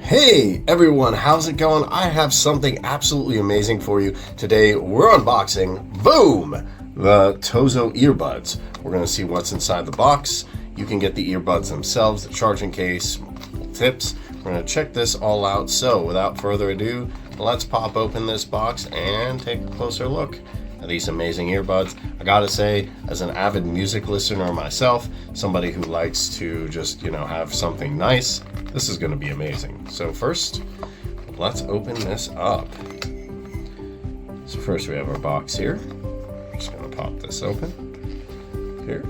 Hey everyone, how's it going? I have something absolutely amazing for you. Today we're unboxing, boom, the Tozo earbuds. We're going to see what's inside the box. You can get the earbuds themselves, the charging case, tips. We're going to check this all out. So without further ado, let's pop open this box and take a closer look at these amazing earbuds. I gotta say, as an avid music listener myself, somebody who likes to just, have something nice, this is gonna be amazing. So first, let's open this up. So first we have our box here. I'm just gonna pop this open here.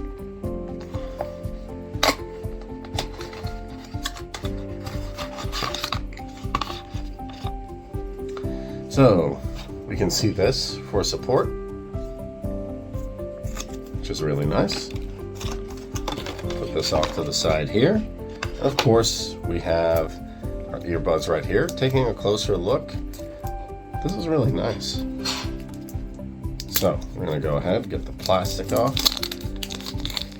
So we can see this for support, which is really nice. Put this off to the side here. Of course, we have our earbuds right here. Taking a closer look, this is really nice. So we're gonna go ahead and get the plastic off.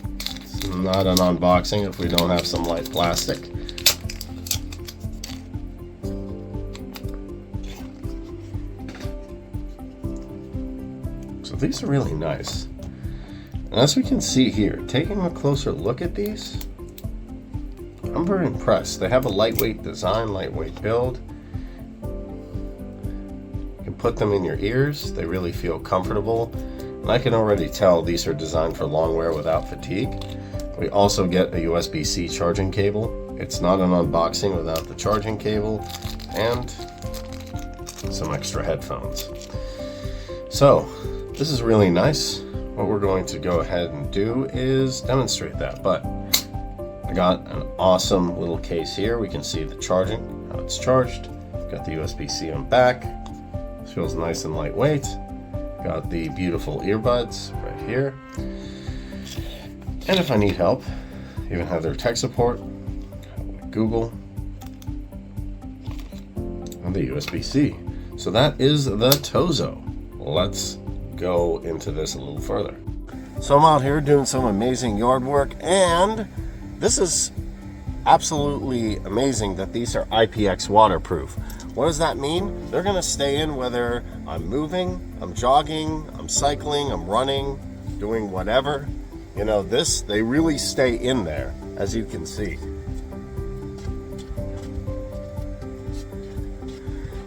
It's not an unboxing if we don't have some light plastic. So these are really nice. And as we can see here, taking a closer look at these, I'm very impressed. They have a lightweight design, lightweight build. You can put them in your ears. They really feel comfortable. And I can already tell these are designed for long wear without fatigue. We also get a USB-C charging cable. It's not an unboxing without the charging cable and some extra headphones. So this is really nice. What we're going to go ahead and do is demonstrate that, but I got an awesome little case here. We can see the charging, how it's charged. Got the USB-C on back. This feels nice and lightweight. Got the beautiful earbuds right here. And if I need help, even have their tech support, Google, and the USB-C. So that is the Tozo. Let's go into this a little further. So I'm out here doing some amazing yard work, and this is absolutely amazing that these are IPX waterproof. What does that mean? They're gonna stay in whether I'm moving, I'm jogging, I'm cycling, I'm running, doing whatever. They really stay in there, as you can see.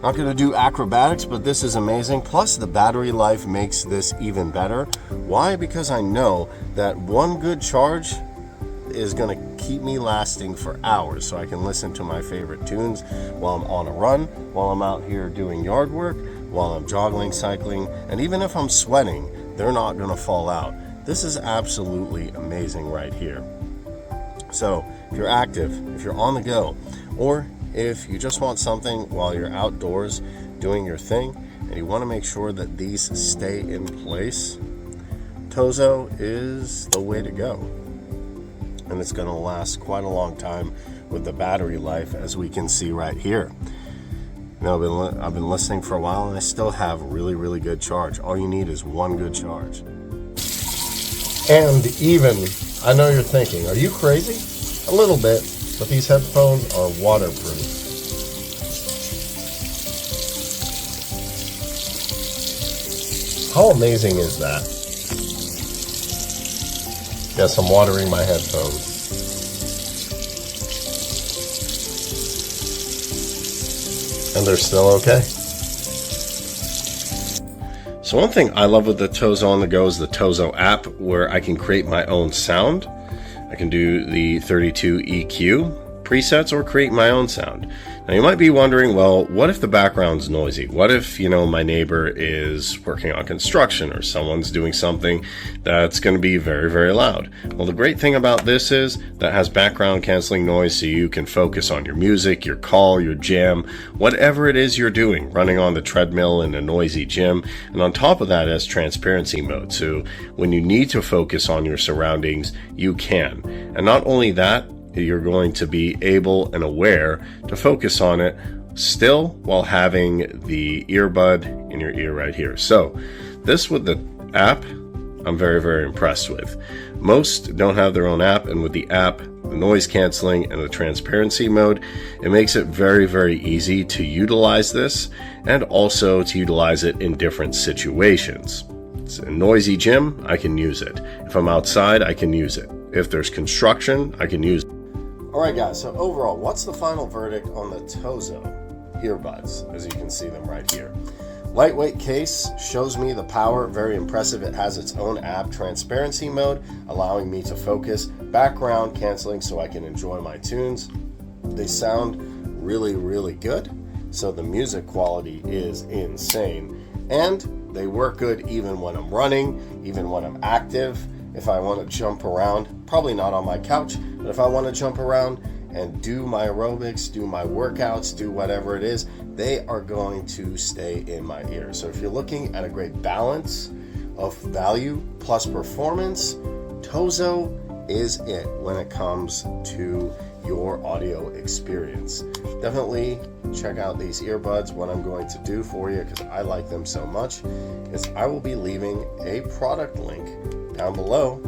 Not going to do acrobatics, but this is amazing. Plus, the battery life makes this even better. Why? Because I know that one good charge is going to keep me lasting for hours, so I can listen to my favorite tunes while I'm on a run, while I'm out here doing yard work, while I'm jogging, cycling, and even if I'm sweating, they're not going to fall out. This is absolutely amazing right here. So, if you're active, if you're on the go, or if you just want something while you're outdoors doing your thing and you want to make sure that these stay in place, Tozo is the way to go. And it's going to last quite a long time with the battery life, as we can see right here. I've been listening for a while and I still have really, really good charge. All you need is one good charge. And even, I know you're thinking, are you crazy? A little bit. But these headphones are waterproof. How amazing is that? Yes, I'm watering my headphones. And they're still okay. So one thing I love with the Tozo on the go is the Tozo app, where I can create my own sound. I can do the 32 EQ presets or create my own sound. Now you might be wondering, well, what if the background's noisy? What if, my neighbor is working on construction or someone's doing something that's going to be very, very loud? Well, the great thing about this is that has background canceling noise, so you can focus on your music, your call, your jam, whatever it is you're doing, running on the treadmill in a noisy gym. And on top of that, it has transparency mode. So when you need to focus on your surroundings, you can. And not only that, you're going to be able and aware to focus on it still while having the earbud in your ear right here. So this with the app, I'm very, very impressed with. Most don't have their own app, and with the app, the noise canceling and the transparency mode. It makes it very, very easy to utilize this and also to utilize it in different situations. It's a noisy gym, I can use it. If I'm outside, I can use it. If there's construction, I can use it. Alright guys, so overall, what's the final verdict on the Tozo earbuds? As you can see them right here. Lightweight case, shows me the power, very impressive. It has its own app, transparency mode, allowing me to focus, background canceling so I can enjoy my tunes. They sound really, really good, so the music quality is insane. And they work good even when I'm running, even when I'm active. If I want to jump around, probably not on my couch, but if I want to jump around and do my aerobics, do my workouts, do whatever it is, they are going to stay in my ear. So if you're looking at a great balance of value plus performance, Tozo is it when it comes to your audio experience. Definitely check out these earbuds. What I'm going to do for you, because I like them so much, is I will be leaving a product link down below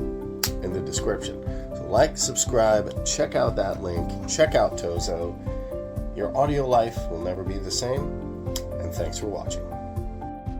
in the description. So like, subscribe, check out that link, check out Tozo. Your audio life will never be the same, and thanks for watching.